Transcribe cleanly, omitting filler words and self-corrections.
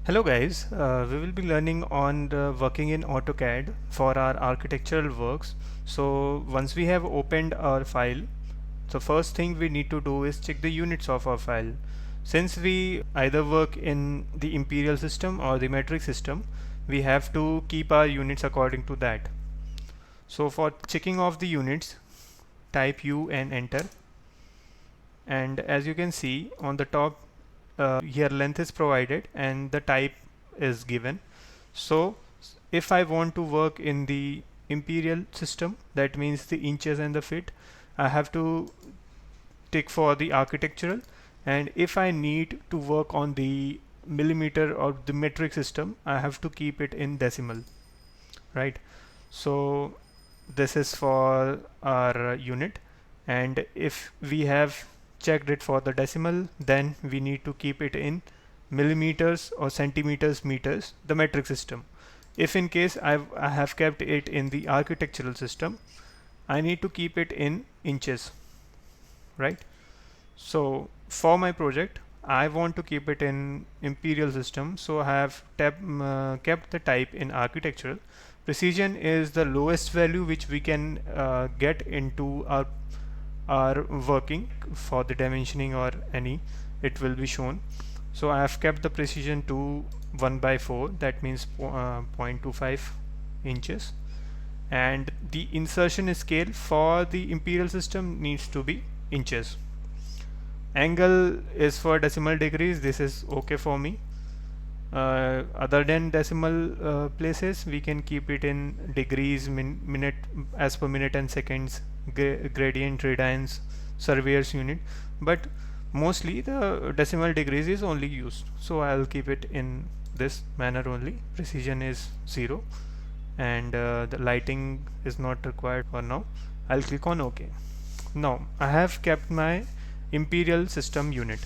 Hello guys, we will be learning on working in AutoCAD for our architectural works. So once we have opened our file, the first thing we need to do is check the units of our file. Since we either work in the imperial system or the metric system, we have to keep our units according to that. So for checking off the units, type U and enter. And as you can see on the top, here length is provided and the type is given. So if I want to work in the imperial system, that means the inches and the feet, I have to tick for the architectural. And if I need to work on the millimeter or the metric system, I have to keep it in decimal, right? So this is for our unit, and if we have checked it for the decimal, then we need to keep it in millimeters or centimeters, meters, the metric system. If in case I have kept it in the architectural system, I need to keep it in inches, right? So for my project, I want to keep it in imperial system, so I have kept the type in architectural. Precision is the lowest value which we can get into our working for the dimensioning or any, it will be shown. So I have kept the precision to 1/4, that means 0.25 inches, and the insertion scale for the imperial system needs to be inches. Angle is for decimal degrees, this is okay for me. Other than decimal places, we can keep it in degrees, minute, as per minute and seconds, gradient, radians, surveyor's unit, but mostly the decimal degrees is only used, so I'll keep it in this manner only. Precision is 0, and the lighting is not required for now. I'll click on OK. Now I have kept my imperial system unit.